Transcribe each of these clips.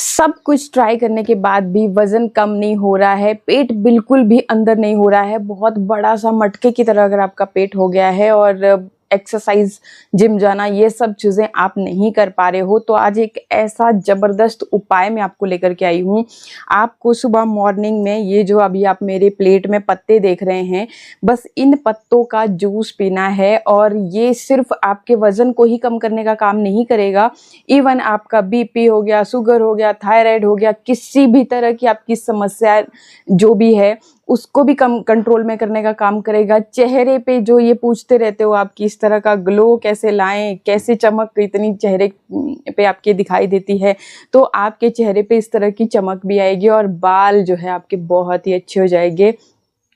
सब कुछ ट्राई करने के बाद भी वज़न कम नहीं हो रहा है, पेट बिल्कुल भी अंदर नहीं हो रहा है, बहुत बड़ा-सा मटके की तरह अगर आपका पेट हो गया है और एक्सरसाइज़, जिम जाना ये सब चीज़ें आप नहीं कर पा रहे हो, तो आज एक ऐसा ज़बरदस्त उपाय मैं आपको लेकर के आई हूँ। आपको सुबह मॉर्निंग में ये जो अभी आप मेरे प्लेट में पत्ते देख रहे हैं, बस इन पत्तों का जूस पीना है और ये सिर्फ़ आपके वज़न को ही कम करने का काम नहीं करेगा, इवन आपका बीपी हो गया, शुगर हो गया, थायराइड हो गया, किसी भी तरह की आपकी समस्या जो भी है उसको भी कम कंट्रोल में करने का काम करेगा। चेहरे पे जो ये पूछते रहते हो आप कि इस तरह का ग्लो कैसे लाएँ, कैसे चमक इतनी चेहरे पे आपके दिखाई देती है, तो आपके चेहरे पे इस तरह की चमक भी आएगी और बाल जो है आपके बहुत ही अच्छे हो जाएंगे।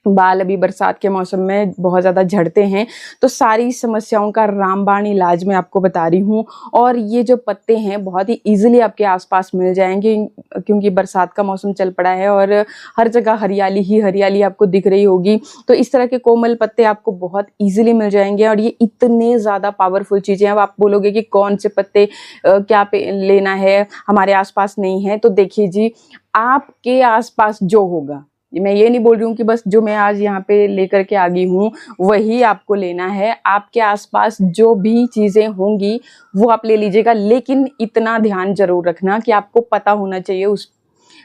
बाल अभी बरसात के मौसम में बहुत ज़्यादा झड़ते हैं, तो सारी समस्याओं का रामबाण इलाज मैं आपको बता रही हूँ। और ये जो पत्ते हैं बहुत ही ईज़िली आपके आसपास मिल जाएँगे, क्योंकि बरसात का मौसम चल पड़ा है और हर जगह हरियाली ही हरियाली आपको दिख रही होगी। तो इस तरह के कोमल पत्ते आपको बहुत ईज़िली मिल जाएँगे और ये इतने ज़्यादा पावरफुल चीज़ें हैं। अब आप बोलोगे कि कौन से पत्ते क्या पे लेना है, हमारे आस-पास नहीं है, तो देखिए जी, आपके आस-पास जो होगा, मैं ये नहीं बोल रही हूँ कि बस जो मैं आज यहाँ पे लेकर के आ गई हूँ वही आपको लेना है। आपके आसपास जो भी चीज़ें होंगी वो आप ले लीजिएगा, लेकिन इतना ध्यान ज़रूर रखना कि आपको पता होना चाहिए उस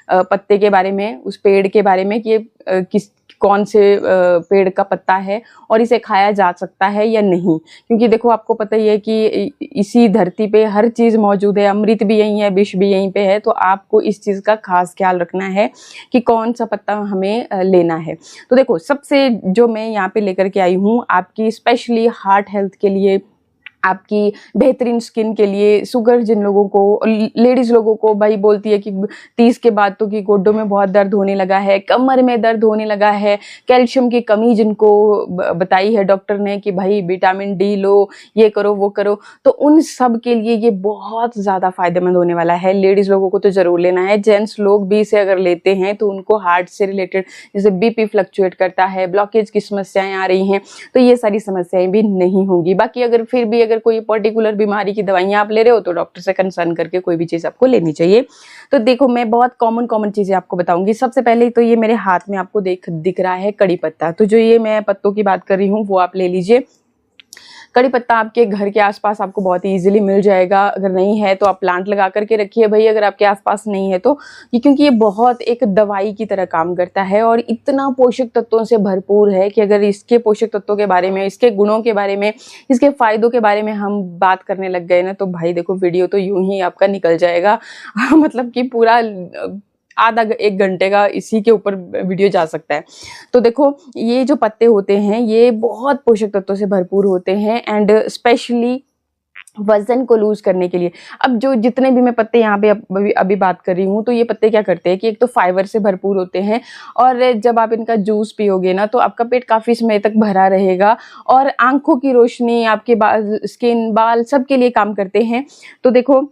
पत्ते के बारे में, उस पेड़ के बारे में कि ये कौन से पेड़ का पत्ता है और इसे खाया जा सकता है या नहीं। क्योंकि देखो आपको पता ही है कि इसी धरती पे हर चीज़ मौजूद है, अमृत भी यहीं है, विष भी यहीं पे है, तो आपको इस चीज़ का खास ख्याल रखना है कि कौन सा पत्ता हमें लेना है। तो देखो, सबसे जो मैं यहाँ पे लेकर के आई हूँ आपकी स्पेशली हार्ट हेल्थ के लिए, आपकी बेहतरीन स्किन के लिए, शुगर जिन लोगों को, लेडीज़ लोगों को भाई बोलती है कि 30 के बाद तो कि गोड्डों में बहुत दर्द होने लगा है, कमर में दर्द होने लगा है, कैल्शियम की कमी जिनको बताई है डॉक्टर ने कि भाई विटामिन डी लो, ये करो वो करो, तो उन सब के लिए ये बहुत ज़्यादा फायदेमंद होने वाला है। लेडीज़ लोगों को तो ज़रूर लेना है, जेंट्स लोग भी इसे अगर लेते हैं तो उनको हार्ट से रिलेटेड जैसे बीपी फ्लक्चुएट करता है, ब्लॉकेज की समस्याएं आ रही हैं, तो ये सारी समस्याएं भी नहीं होंगी। बाकी अगर फिर भी अगर कोई पर्टिकुलर बीमारी की दवाइयाँ आप ले रहे हो तो डॉक्टर से कंसल्ट करके कोई भी चीज़ आपको लेनी चाहिए। तो देखो, मैं बहुत कॉमन चीज़ें आपको बताऊंगी। सबसे पहले तो ये मेरे हाथ में आपको दिख रहा है कड़ी पत्ता, तो जो ये मैं पत्तों की बात कर रही हूँ वो आप ले लीजिए। कड़ी पत्ता आपके घर के आसपास आपको बहुत ईजिली मिल जाएगा, अगर नहीं है तो आप प्लांट लगा करके रखिए भाई, अगर आपके आसपास नहीं है तो। ये क्योंकि ये बहुत एक दवाई की तरह काम करता है और इतना पोषक तत्वों से भरपूर है कि अगर इसके पोषक तत्वों के बारे में, इसके गुणों के बारे में, इसके फायदों के बारे में हम बात करने लग गए ना, तो भाई देखो, वीडियो तो यूं ही आपका निकल जाएगा मतलब कि पूरा आधा 1 घंटे का इसी के ऊपर वीडियो जा सकता है। तो देखो, ये जो पत्ते होते हैं ये बहुत पोषक तत्वों से भरपूर होते हैं एंड स्पेशली वजन को लूज करने के लिए। अब जो जितने भी मैं पत्ते यहाँ पे अभी बात कर रही हूँ, तो ये पत्ते क्या करते हैं कि एक तो फाइबर से भरपूर होते हैं और जब आप इनका जूस पियोगे ना तो आपका पेट काफ़ी समय तक भरा रहेगा और आंखों की रोशनी, आपके बाल, स्किन, बाल सबके लिए काम करते हैं। तो देखो,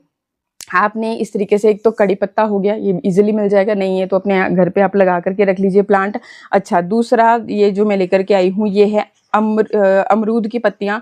आपने इस तरीके से, एक तो कड़ी पत्ता हो गया, ये इजीली मिल जाएगा, नहीं है तो अपने घर पे आप लगा करके रख लीजिए प्लांट। अच्छा, दूसरा ये जो मैं लेकर के आई हूँ ये है अमरूद की पत्तियाँ।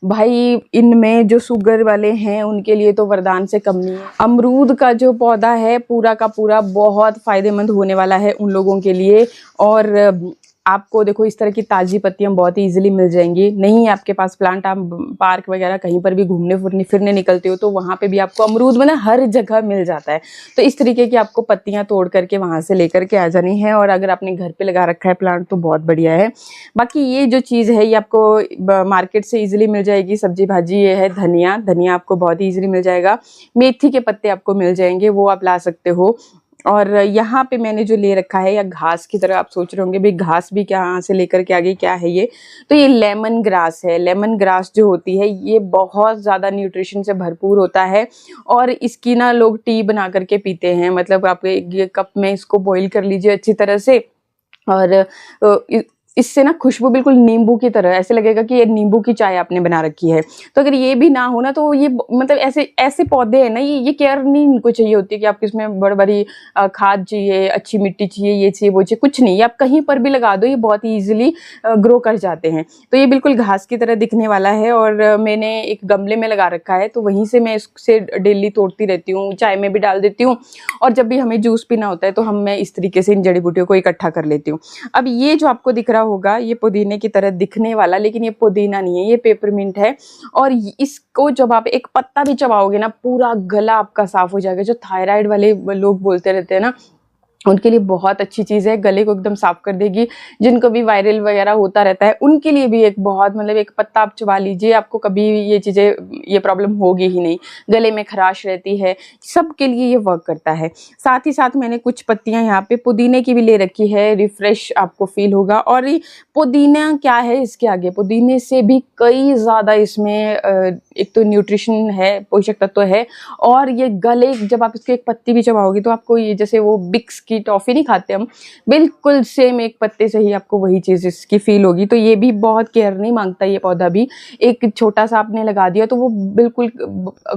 भाई इनमें जो शुगर वाले हैं उनके लिए तो वरदान से कम नहीं है। अमरूद का जो पौधा है पूरा का पूरा बहुत फायदेमंद होने वाला है उन लोगों के लिए। और आपको देखो, इस तरह की ताज़ी पत्तियां बहुत ही इजीली मिल जाएंगी। नहीं है आपके पास प्लांट, आप पार्क वगैरह कहीं पर भी घूमने फिरने निकलते हो तो वहाँ पे भी आपको अमरूद में ना हर जगह मिल जाता है। तो इस तरीके की आपको पत्तियां तोड़ करके वहाँ से लेकर के आ जानी है और अगर आपने घर पे लगा रखा है प्लांट तो बहुत बढ़िया है। बाकी ये जो चीज़ है ये आपको मार्केट से ईजिली मिल जाएगी। सब्जी भाजी ये है धनिया आपको बहुत ही ईजिली मिल जाएगा। मेथी के पत्ते आपको मिल जाएंगे, वो आप ला सकते हो। और यहाँ पे मैंने जो ले रखा है, या घास की तरह आप सोच रहे होंगे भाई घास भी क्या यहाँ से लेकर के आ गई, क्या है ये, तो ये लेमन ग्रास है। लेमन ग्रास जो होती है ये बहुत ज़्यादा न्यूट्रिशन से भरपूर होता है और इसकी ना लोग टी बना करके पीते हैं। मतलब आप एक कप में इसको बॉईल कर लीजिए अच्छी तरह से और इससे ना खुशबू बिल्कुल नींबू की तरह, ऐसे लगेगा कि ये नींबू की चाय आपने बना रखी है। तो अगर ये भी ना हो ना, तो ये मतलब ऐसे ऐसे पौधे हैं ना, ये केयर नहीं इनको चाहिए होती है कि आपको इसमें बड़ी खाद चाहिए, अच्छी मिट्टी चाहिए, ये चाहिए वो चाहिए, कुछ नहीं। ये आप कहीं पर भी लगा दो, ये बहुत ही ईजिली ग्रो कर जाते हैं। तो ये बिल्कुल घास की तरह दिखने वाला है और मैंने एक गमले में लगा रखा है, तो वहीं से मैं इससे डेली तोड़ती रहती हूँ, चाय में भी डाल देती हूँ। और जब भी हमें जूस पीना होता है तो मैं इस तरीके से इन जड़ी बूटियों को इकट्ठा कर लेती हूँ। अब ये जो आपको दिख रहा होगा, ये पुदीने की तरह दिखने वाला, लेकिन ये पुदीना नहीं है, ये पेपरमिंट है। और इसको जब आप एक पत्ता भी चबाओगे ना, पूरा गला आपका साफ हो जाएगा। जो थायराइड वाले लोग बोलते रहते हैं ना, उनके लिए बहुत अच्छी चीज़ है, गले को एकदम साफ कर देगी। जिनको भी वायरल वगैरह होता रहता है, उनके लिए भी एक बहुत, मतलब एक पत्ता आप चबा लीजिए, आपको कभी ये चीज़ें, ये प्रॉब्लम होगी ही नहीं। गले में खराश रहती है, सबके लिए ये वर्क करता है। साथ ही साथ मैंने कुछ पत्तियां यहाँ पे पुदीने की भी ले रखी है, रिफ्रेश आपको फील होगा। और पुदीना क्या है इसके आगे, पुदीने से भी कई ज़्यादा इसमें एक तो न्यूट्रिशन है, पोषक तत्व है। और ये गले, जब आप इसकी एक पत्ती भी चबाओगे तो आपको ये, जैसे वो बिक्स की टॉफ़ी नहीं खाते हम, बिल्कुल सेम एक पत्ते से ही आपको वही चीज़ इसकी फील होगी। तो ये भी बहुत केयर नहीं मांगता ये पौधा भी। एक छोटा सा आपने लगा दिया तो वो बिल्कुल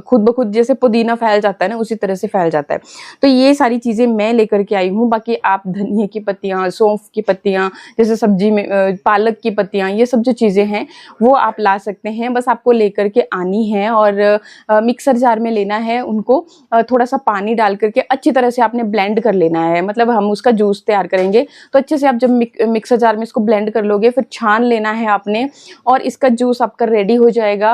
खुद ब खुद जैसे पुदीना फैल जाता है ना, उसी तरह से फैल जाता है। तो ये सारी चीज़ें मैं लेकर के आई हूँ। बाकी आप धनिया की पत्तियाँ, सौंफ की पत्तियाँ, जैसे सब्जी में पालक की पत्तियाँ, ये सब जो चीज़ें हैं वो आप ला सकते हैं। बस आपको लेकर के आनी है और मिक्सर जार में लेना है उनको, थोड़ा सा पानी डाल करके अच्छी तरह से आपने ब्लेंड कर लेना है। मतलब हम उसका जूस तैयार करेंगे, तो अच्छे से आप जब मिक्सर जार में इसको ब्लेंड कर लोगे, फिर छान लेना है आपने, और इसका जूस आपका रेडी हो जाएगा।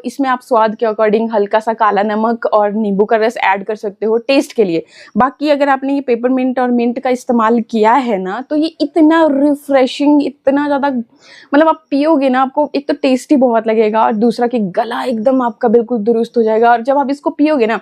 इसमें आप स्वाद के अकॉर्डिंग हल्का सा काला नमक और नींबू का रस ऐड कर सकते हो टेस्ट के लिए। बाकी अगर आपने ये पेपरमिंट और मिंट का इस्तेमाल किया है ना, तो ये इतना रिफ्रेशिंग, इतना ज़्यादा, मतलब आप पियोगे ना, आपको एक तो टेस्टी बहुत लगेगा और दूसरा कि गला एकदम आपका बिल्कुल दुरुस्त हो जाएगा। और जब आप इसको पियोगे ना,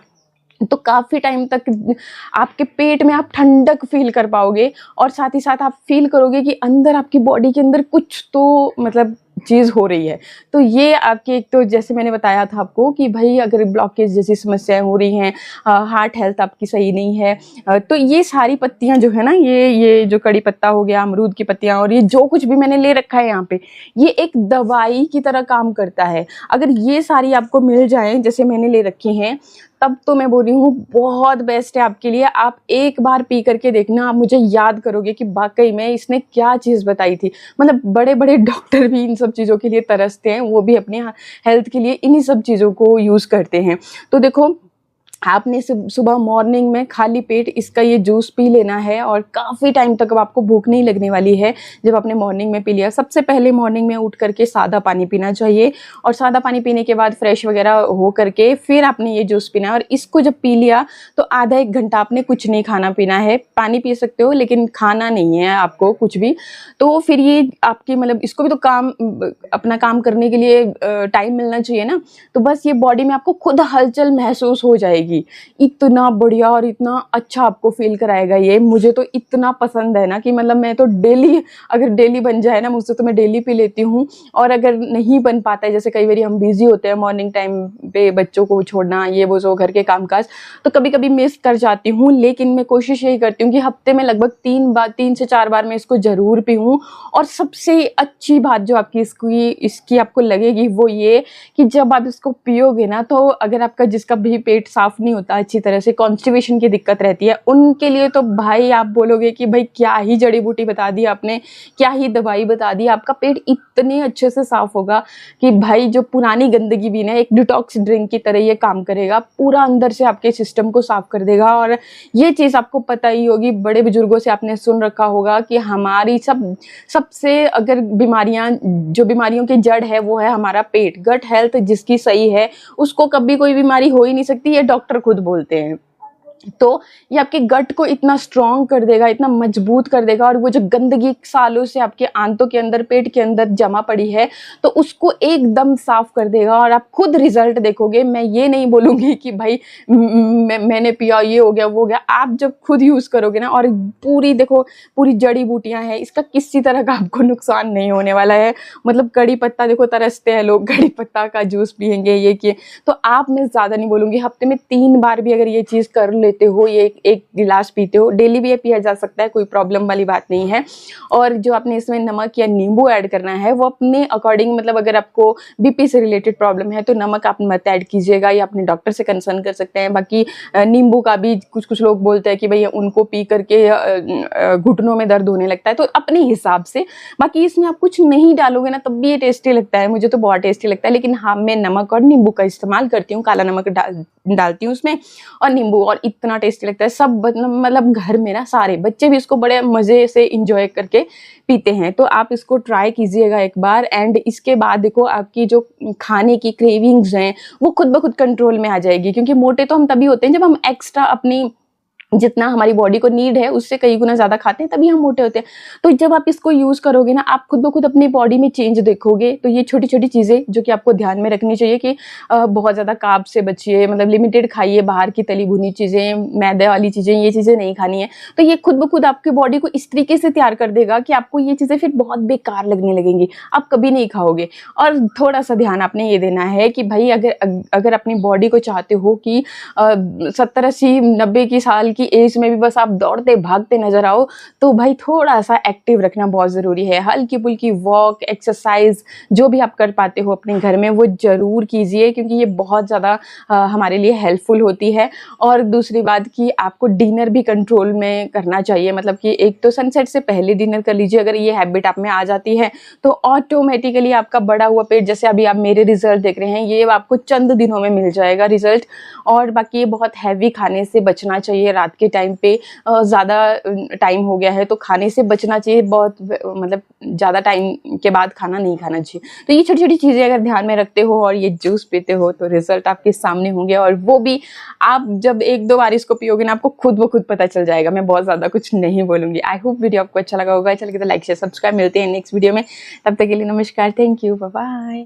तो काफ़ी टाइम तक आपके पेट में आप ठंडक फील कर पाओगे। और साथ ही साथ आप फील करोगे कि अंदर आपकी बॉडी के अंदर कुछ तो मतलब चीज़ हो रही है। तो ये आपके, एक तो जैसे मैंने बताया था आपको कि भाई अगर ब्लॉकेज जैसी समस्याएं हो रही हैं, हार्ट हेल्थ आपकी सही नहीं है, तो ये सारी पत्तियां जो है ना, ये जो कड़ी पत्ता हो गया, अमरूद की पत्तियां, और ये जो कुछ भी मैंने ले रखा है यहाँ पे, ये एक दवाई की तरह काम करता है। अगर ये सारी आपको मिल जाए जैसे मैंने ले रखी हैं, तब तो मैं बोल रही हूँ बहुत बेस्ट है आपके लिए। आप एक बार पी करके देखना, आप मुझे याद करोगे कि वाकई में इसने क्या चीज़ बताई थी। मतलब बड़े बड़े डॉक्टर भी इन सब चीज़ों के लिए तरसते हैं, वो भी अपनी हेल्थ के लिए इन्हीं सब चीज़ों को यूज़ करते हैं। तो देखो, आपने सुबह मॉर्निंग में खाली पेट इसका ये जूस पी लेना है और काफ़ी टाइम तक अब आपको भूख नहीं लगने वाली है जब आपने मॉर्निंग में पी लिया। सबसे पहले मॉर्निंग में उठ करके सादा पानी पीना चाहिए, और सादा पानी पीने के बाद फ्रेश वगैरह हो करके फिर आपने ये जूस पीना है। और इसको जब पी लिया तो आधा एक घंटा आपने कुछ नहीं खाना पीना है। पानी पी सकते हो लेकिन खाना नहीं है आपको कुछ भी। तो फिर ये आपकी, मतलब इसको भी तो अपना काम करने के लिए टाइम मिलना चाहिए ना। तो बस ये बॉडी में आपको खुद हलचल महसूस हो जाएगी। इतना बढ़िया और इतना अच्छा आपको फील कराएगा ये। मुझे तो इतना पसंद है ना कि मतलब मैं तो डेली, अगर डेली बन जाए ना मुझसे, तो मैं डेली पी लेती हूँ। और अगर नहीं बन पाता है, जैसे कई बार हम बिजी होते हैं मॉर्निंग टाइम पे, बच्चों को छोड़ना, ये वो जो घर के कामकाज, तो कभी कभी मिस कर जाती हूँ। लेकिन मैं कोशिश यही करती हूँ कि हफ्ते में लगभग 3 से 4 बार मैं इसको जरूर पीऊँ। और सबसे अच्छी बात जो आपकी इसकी आपको लगेगी वो ये कि जब आप इसको पियोगे ना, तो अगर आपका जिसका भी पेट साफ नहीं होता अच्छी तरह से, कॉन्स्टिपेशन की दिक्कत रहती है, उनके लिए तो भाई आप बोलोगे कि भाई क्या ही जड़ी बूटी बता दी आपने, क्या ही दवाई बता दी। आपका पेट इतने अच्छे से साफ होगा कि भाई जो पुरानी गंदगी भी ना, एक डिटॉक्स ड्रिंक की तरह ये काम करेगा, पूरा अंदर से आपके सिस्टम को साफ कर देगा। और ये चीज़ आपको पता ही होगी, बड़े बुजुर्गों से आपने सुन रखा होगा कि हमारी सबसे अगर जो बीमारियों की जड़ है वो है हमारा पेट। गट हेल्थ जिसकी सही है उसको कभी कोई बीमारी हो ही नहीं सकती, ये डॉक्टर खुद बोलते हैं। तो ये आपके गट को इतना स्ट्रॉन्ग कर देगा, इतना मजबूत कर देगा। और वो जो गंदगी सालों से आपके आंतों के अंदर, पेट के अंदर जमा पड़ी है, तो उसको एकदम साफ कर देगा। और आप खुद रिजल्ट देखोगे। मैं ये नहीं बोलूँगी कि भाई मैंने पिया ये हो गया वो हो गया। आप जब खुद यूज़ करोगे ना, और पूरी देखो, पूरी जड़ी बूटियाँ हैं, इसका किसी तरह का आपको नुकसान नहीं होने वाला है। मतलब कड़ी पत्ता देखो, तरसते हैं लोग, कड़ी पत्ता का जूस पियेंगे ये किए, तो आप, मैं ज़्यादा नहीं बोलूँगी, हफ्ते में 3 बार भी अगर ये चीज़ कर ले लेते हो, ये एक गिलास पीते हो, डेली भी ये पिया जा सकता है, कोई प्रॉब्लम वाली बात नहीं है। और जो आपने इसमें नमक या नींबू ऐड करना है वो अपने अकॉर्डिंग, मतलब अगर आपको बीपी से रिलेटेड प्रॉब्लम है तो नमक आप मत ऐड कीजिएगा, या अपने डॉक्टर से कंसर्न कर सकते हैं। बाकी नींबू का भी कुछ लोग बोलते हैं कि भाई उनको पी करके घुटनों में दर्द होने लगता है, तो अपने हिसाब से। बाकी इसमें आप कुछ नहीं डालोगे ना तब भी ये टेस्टी लगता है, मुझे तो बहुत टेस्टी लगता है। लेकिन हाँ, मैं नमक और नींबू का इस्तेमाल करती हूँ, काला नमक डालती हूँ उसमें और नींबू, और इतना टेस्टी लगता है। सब मतलब घर में ना सारे बच्चे भी इसको बड़े मजे से इंजॉय करके पीते हैं। तो आप इसको ट्राई कीजिएगा एक बार, एंड इसके बाद देखो आपकी जो खाने की क्रेविंग्स हैं वो खुद ब खुद कंट्रोल में आ जाएगी। क्योंकि मोटे तो हम तभी होते हैं जब हम एक्स्ट्रा अपनी जितना हमारी बॉडी को नीड है उससे कई गुना ज़्यादा खाते हैं, तभी हम मोटे होते हैं। तो जब आप इसको यूज़ करोगे ना, आप खुद ब खुद अपनी बॉडी में चेंज देखोगे। तो ये छोटी-छोटी चीज़ें जो कि आपको ध्यान में रखनी चाहिए कि बहुत ज़्यादा कार्ब से बचिए, मतलब लिमिटेड खाइए, बाहर की तली भुनी चीज़ें, मैदे वाली चीज़ें, ये चीज़ें नहीं खानी है। तो ये खुद ब खुद आपकी बॉडी को इस तरीके से तैयार कर देगा कि आपको ये चीज़ें फिर बहुत बेकार लगने लगेंगी, आप कभी नहीं खाओगे। और थोड़ा-सा ध्यान आपने ये देना है कि भाई अगर अपनी बॉडी को चाहते हो कि 70, 80, 90 की साल की एज में भी बस आप दौड़ते भागते नजर आओ, तो भाई थोड़ा सा एक्टिव रखना बहुत ज़रूरी है। हल्की फुल्की वॉक, एक्सरसाइज जो भी आप कर पाते हो अपने घर में वो ज़रूर कीजिए, क्योंकि ये बहुत ज़्यादा हमारे लिए हेल्पफुल होती है। और दूसरी बात कि आपको डिनर भी कंट्रोल में करना चाहिए, मतलब कि एक तो सनसेट से पहले डिनर कर लीजिए। अगर ये हैबिट आप में आ जाती है तो ऑटोमेटिकली आपका बढ़ा हुआ पेट, जैसे अभी आप मेरे रिजल्ट देख रहे हैं, ये आपको चंद दिनों में मिल जाएगा रिजल्ट। और बाकी ये बहुत हैवी खाने से बचना चाहिए। रात के टाइम पे ज़्यादा टाइम हो गया है तो खाने से बचना चाहिए, बहुत मतलब ज़्यादा टाइम के बाद खाना नहीं खाना चाहिए। तो ये छोटी छोटी चीज़ें अगर ध्यान में रखते हो और ये जूस पीते हो तो रिजल्ट आपके सामने होंगे। और वो भी आप जब 1-2 बार इसको पियोगे ना, आपको खुद ब खुद पता चल जाएगा। मैं बहुत ज़्यादा कुछ नहीं बोलूँगी। आई होप वीडियो आपको अच्छा लगा होगा। अच्छा लगे तो लाइक शेयर सब्सक्राइब। मिलते हैं नेक्स्ट वीडियो में, तब तक के लिए नमस्कार, थैंक यू, बाय बाय।